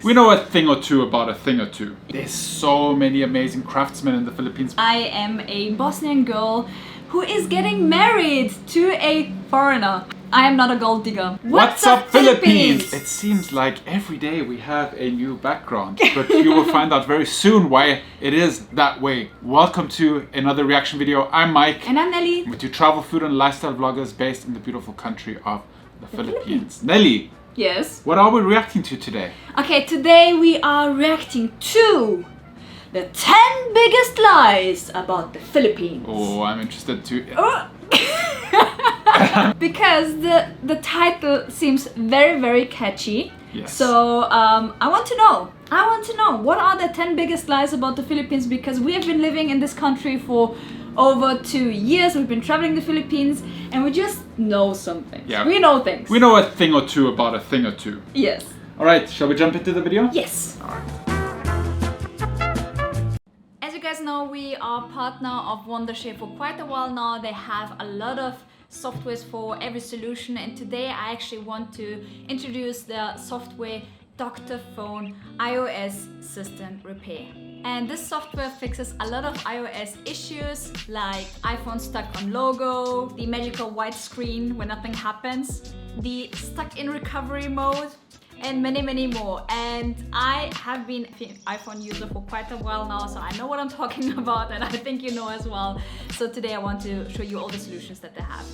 We know a thing or two about a thing or two. There's so many amazing craftsmen in the Philippines. I am a Bosnian girl who is getting married to a foreigner. I am not a gold digger. What's up, Philippines? It seems like every day we have a new background, but you will find out very soon why it is that way. Welcome to another reaction video. I'm Mike. And I'm Nelly. We're two travel, food and lifestyle vloggers based in the beautiful country of the Philippines. Nelly. Yes? What are we reacting to today? Okay, today we are reacting to the 10 biggest lies about the Philippines. Oh, I'm interested too. Because the title seems very, very catchy. Yes. So I want to know what are the 10 biggest lies about the Philippines, because we have been living in this country for over 2 years. We've been traveling the Philippines and we just know something. Yeah. We know things. We know a thing or two about a thing or two. Yes. Alright, shall we jump into the video? Yes. Alright. As you guys know, we are partner of Wondershare for quite a while now. They have a lot of softwares for every solution, and today I actually want to introduce the software Dr.Fone iOS System Repair. And this software fixes a lot of iOS issues like iPhone stuck on logo, the magical white screen when nothing happens, the stuck in recovery mode, and many, many more. And I have been an iPhone user for quite a while now, so I know what I'm talking about, and I think you know as well. So today I want to show you all the solutions that they have.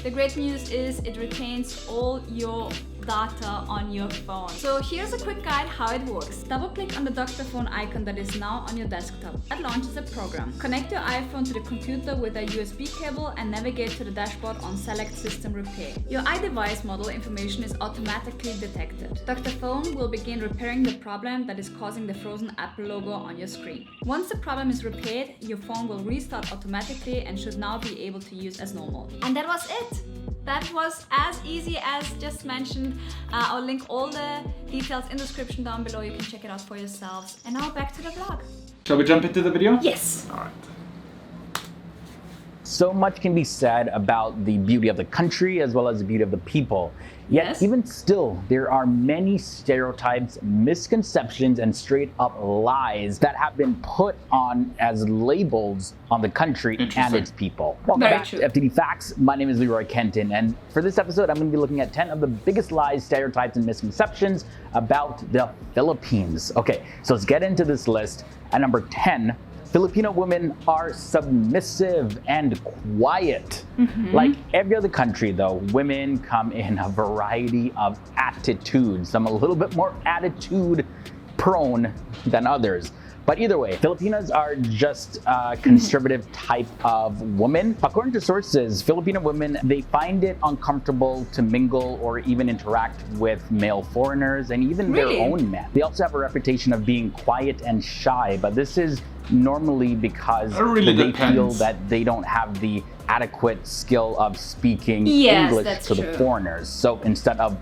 The great news is it retains all your data on your phone. So here's a quick guide how it works. Double click on the Dr.Fone icon that is now on your desktop. That launches a program. Connect your iPhone to the computer with a USB cable and navigate to the dashboard on Select System Repair. Your iDevice model information is automatically detected. Dr.Fone will begin repairing the problem that is causing the frozen Apple logo on your screen. Once the problem is repaired, your phone will restart automatically and should now be able to use as normal. And that was it. That was as easy as just mentioned. I'll link all the details in the description down below. You can check it out for yourselves. And now back to the vlog. Shall we jump into the video? Yes. Alright. So much can be said about the beauty of the country as well as the beauty of the people. Yet, Yes. even still, there are many stereotypes, misconceptions, and straight up lies that have been put on as labels on the country and its people. Welcome Very back true. to FTD Facts. My name is Leroy Kenton, and for this episode, I'm going to be looking at 10 of the biggest lies, stereotypes, and misconceptions about the Philippines. Okay, so let's get into this list. At number 10, Filipino women are submissive and quiet. Like every other country though, women come in a variety of attitudes. Some a little bit more attitude prone than others. But either way, Filipinos are just a conservative type of woman. According to sources, Filipino women, they find it uncomfortable to mingle or even interact with male foreigners and even Really? their own men. They also have a reputation of being quiet and shy, but this is normally because It really they depends. feel that they don't have the adequate skill of speaking Yes, English that's to true. the foreigners. So instead of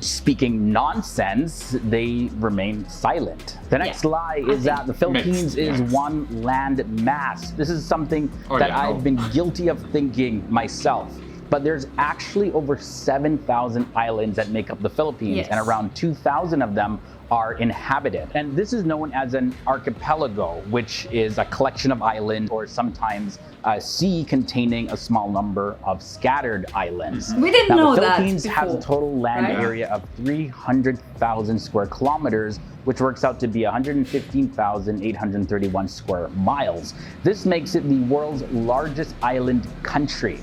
speaking nonsense, they remain silent. The next lie is that the Philippines is yes. one land mass. This is something that yeah, I've been guilty of thinking myself. But there's actually over 7,000 islands that make up the Philippines, Yes. and around 2,000 of them are inhabited. And this is known as an archipelago, which is a collection of islands or sometimes a sea containing a small number of scattered islands. We didn't Now, know the that Philippines has a before, total land right? area of 300,000 square kilometers, which works out to be 115,831 square miles. This makes it the world's largest island country.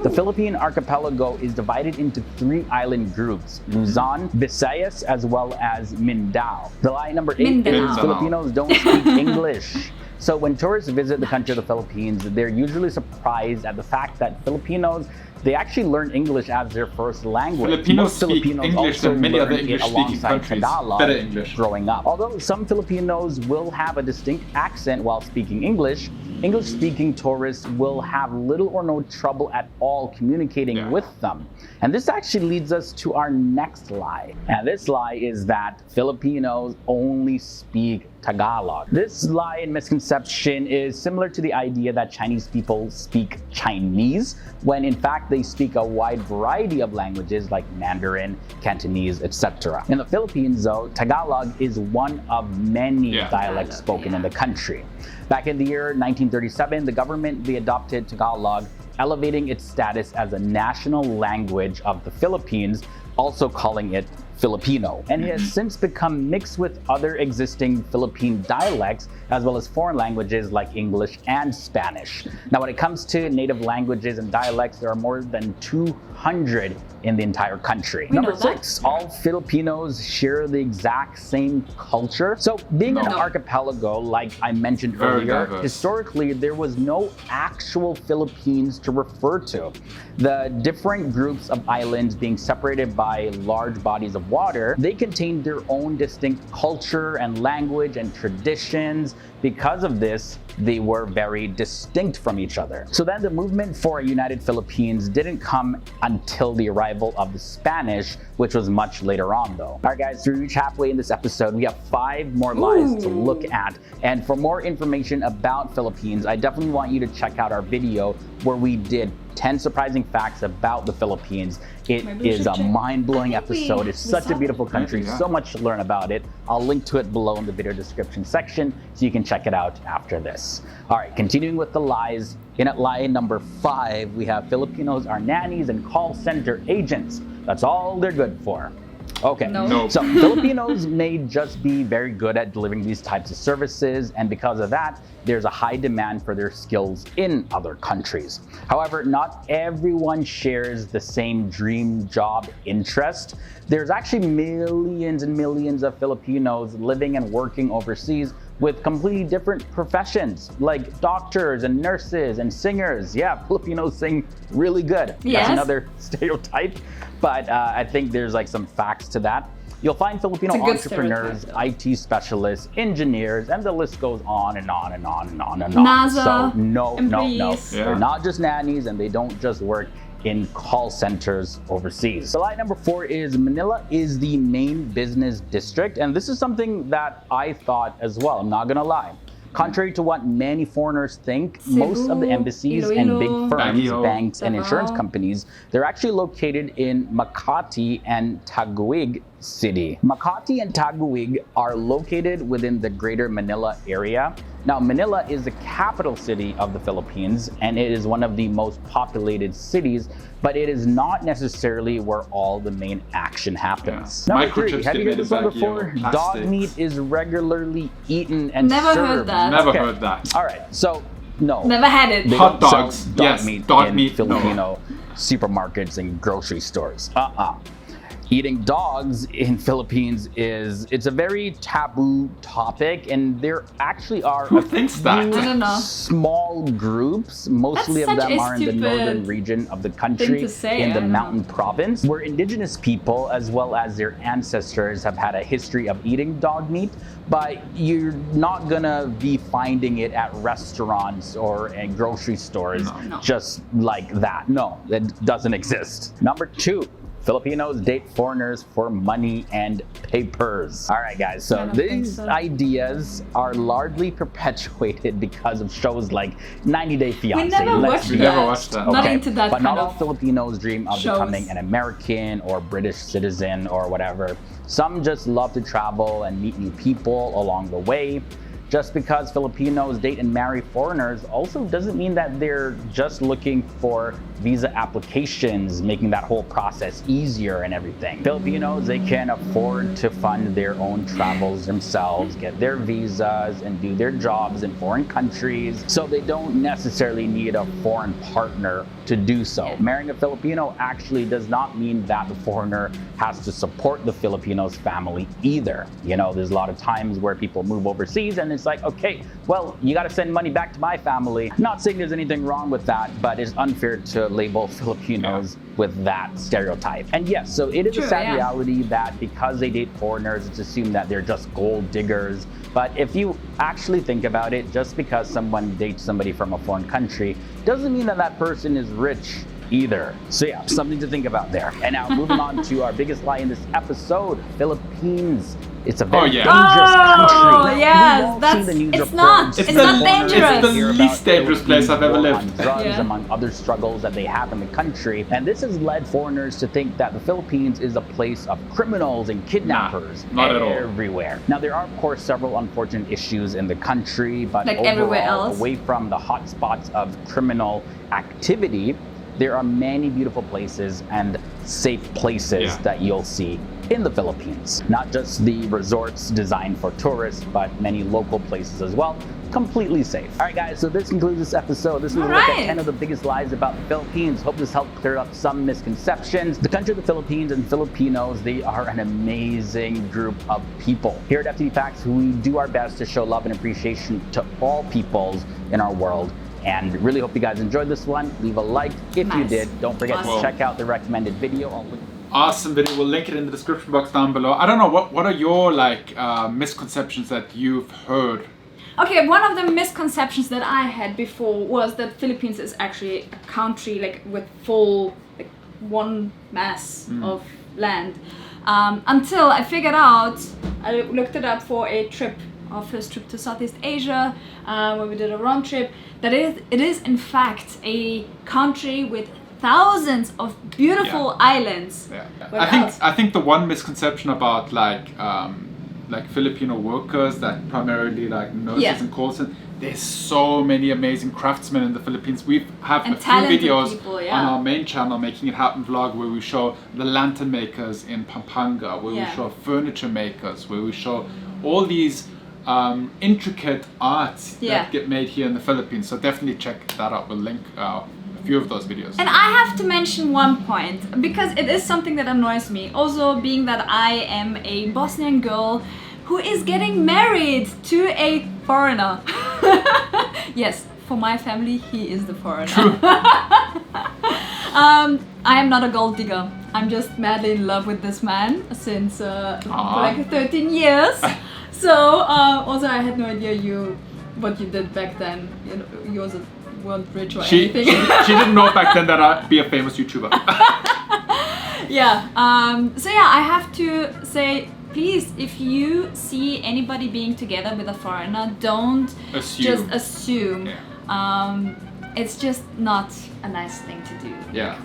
The Philippine archipelago is divided into 3 island groups: Luzon, Visayas, as well as Mindanao. The lie number 8 is Mindanao. Filipinos don't speak English. So when tourists visit the country of the Philippines, they're usually surprised at the fact that Filipinos, they actually learn English as their first language. Filipinos Most speak Filipinos English also than many other learn it English-speaking alongside countries. Tagalog Better English. growing up. Although some Filipinos will have a distinct accent while speaking English, English-speaking tourists will have little or no trouble at all communicating with them. And this actually leads us to our next lie. And this lie is that Filipinos only speak Tagalog. This lie and misconception is similar to the idea that Chinese people speak Chinese, when in fact they speak a wide variety of languages like Mandarin, Cantonese, etc. In the Philippines, though, Tagalog is one of many dialects spoken in the country. Back in the year 1937, the government adopted Tagalog, elevating its status as a national language of the Philippines, also calling it Filipino, and it has since become mixed with other existing Philippine dialects as well as foreign languages like English and Spanish. Now, when it comes to native languages and dialects, there are more than 200 in the entire country. Number 6, all Filipinos share the exact same culture. So being an archipelago, like I mentioned earlier, historically there was no actual Philippines to refer to. The different groups of islands being separated by large bodies of water, they contained their own distinct culture and language and traditions. Because of this, they were very distinct from each other. So then the movement for a united Philippines didn't come until the arrival of the Spanish, which was much later on though. All right guys, we reach halfway in this episode. We have 5 more lies to look at. And for more information about Philippines, I definitely want you to check out our video where we did 10 surprising facts about the Philippines. It is a mind-blowing episode. It's such a beautiful country, so much to learn about it. I'll link to it below in the video description section so you can check it out after this. All right, continuing with the lies. In at lie number 5, we have Filipinos are nannies and call center agents. That's all they're good for. Okay, so Filipinos may just be very good at delivering these types of services, and because of that, there's a high demand for their skills in other countries. However, not everyone shares the same dream job interest. There's actually millions and millions of Filipinos living and working overseas with completely different professions, like doctors and nurses and singers. Yeah, Filipinos sing really good. That's another stereotype, but I think there's like some facts to that. You'll find Filipino entrepreneurs, IT specialists, engineers, and the list goes on and on and on and on and on. NASA, so no. Yeah. They're not just nannies, and they don't just work in call centers overseas. So lie number 4 is Manila is the main business district, and this is something that I thought as well, I'm not gonna lie. Contrary to what many foreigners think, most of the embassies and big firms, banks, and insurance companies, they're actually located in Makati and Taguig City. Makati and Taguig are located within the Greater Manila area. Now, Manila is the capital city of the Philippines, and it is one of the most populated cities, but it is not necessarily where all the main action happens. Number 3, have you heard this one before? Dog meat is regularly eaten and served. Never heard that. Never heard that. All right, so no. Never had it. They Hot don't dogs, sell dog meat in Filipino no. supermarkets and grocery stores. Eating dogs in Philippines it's a very taboo topic, and there actually are Who thinks that? I don't know. small groups, mostly of them are in the northern region of the country, in the mountain province, where indigenous people as well as their ancestors have had a history of eating dog meat, but you're not gonna be finding it at restaurants or in grocery stores just like that. No, it doesn't exist. Number 2, Filipinos date foreigners for money and papers. All right, guys, so these ideas are largely perpetuated because of shows like 90 Day Fiancé. We never watched that. Okay. Not into that but kind not all of Filipinos dream of becoming an American or British citizen or whatever. Some just love to travel and meet new people along the way. Just because Filipinos date and marry foreigners also doesn't mean that they're just looking for visa applications, making that whole process easier and everything. Filipinos, they can afford to fund their own travels themselves, get their visas, and do their jobs in foreign countries, so they don't necessarily need a foreign partner to do so. Marrying a Filipino actually does not mean that the foreigner has to support the Filipino's family either. You know, there's a lot of times where people move overseas and it's like, okay, well, you got to send money back to my family. Not saying there's anything wrong with that, but it's unfair to label Filipinos with that stereotype. And yes, so it is a sad reality that because they date foreigners, it's assumed that they're just gold diggers. But if you actually think about it, just because someone dates somebody from a foreign country doesn't mean that that person is rich either. So yeah, something to think about there. And now moving on to our biggest lie in this episode, Philippines. It's a very dangerous country. Yes, it's not dangerous. It's the least dangerous place I've ever lived. Drugs, among other struggles that they have in the country. And this has led foreigners to think that the Philippines is a place of criminals and kidnappers not at all. Everywhere. Now, there are, of course, several unfortunate issues in the country, but like overall, everywhere else, away from the hotspots of criminal activity, there are many beautiful places and safe places that you'll see in the Philippines. Not just the resorts designed for tourists, but many local places as well, completely safe. All right, guys, so this concludes this episode. This was a look at 10 of the biggest lies about the Philippines. Hope this helped clear up some misconceptions. The country of the Philippines and Filipinos, they are an amazing group of people. Here at FTV Facts, we do our best to show love and appreciation to all peoples in our world. And really hope you guys enjoyed this one. Leave a like if you did. Don't forget to check out the recommended video. Awesome video. We'll link it in the description box down below. I don't know, what are your misconceptions that you've heard? Okay, one of the misconceptions that I had before was that Philippines is actually a country like with full one mass of land. Until I figured out, I looked it up for a trip, our first trip to Southeast Asia, where we did a round trip, that it is in fact a country with thousands of beautiful islands. I think the one misconception about Filipino workers that primarily nurses and call centers, there's so many amazing craftsmen in the Philippines. We have a few videos on our main channel, Making It Happen vlog, where we show the lantern makers in Pampanga, where we show furniture makers, where we show all these intricate arts that get made here in the Philippines. So definitely check that out. We'll link a few of those videos. And I have to mention one point, because it is something that annoys me. Also, being that I am a Bosnian girl who is getting married to a foreigner. Yes, for my family, he is the foreigner. True. I am not a gold digger. I'm just madly in love with this man since for like 13 years. So also I had no idea what you did back then. You also weren't rich or anything. She didn't know back then that I'd be a famous YouTuber. So I have to say, please, if you see anybody being together with a foreigner, don't just assume. It's just not a nice thing to do. Yeah.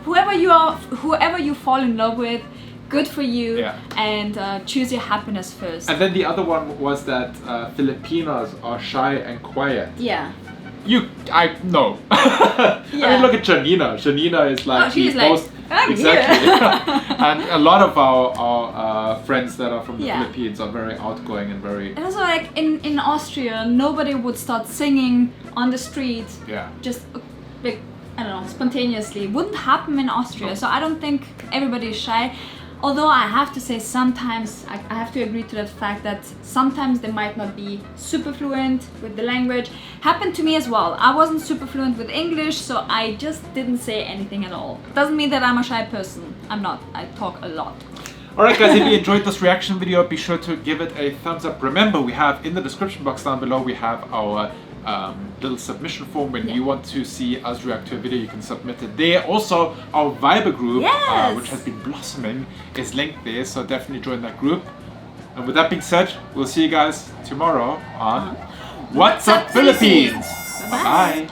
Whoever you fall in love with, good for you, and choose your happiness first. And then the other one was that Filipinos are shy and quiet. Yeah. No. I mean, look at Janina. Janina is most exactly. And a lot of our friends that are from the Philippines are very outgoing and very. And also, like in Austria, nobody would start singing on the street. Yeah. Just like, I don't know, spontaneously. It wouldn't happen in Austria. So I don't think everybody is shy. Although I have to say, sometimes I have to agree to that fact that sometimes they might not be super fluent with the language. Happened to me as well. I wasn't super fluent with English, so I just didn't say anything at all. Doesn't mean that I'm a shy person. I'm not. I talk a lot. Alright guys, if you enjoyed this reaction video, be sure to give it a thumbs up. Remember, we have in the description box down below, we have our little submission form. When you want to see us react to a video, you can submit it there. Also, our Viber group, which has been blossoming, is linked there, so definitely join that group. And with that being said, we'll see you guys tomorrow on What's Up Philippines? Bye-bye.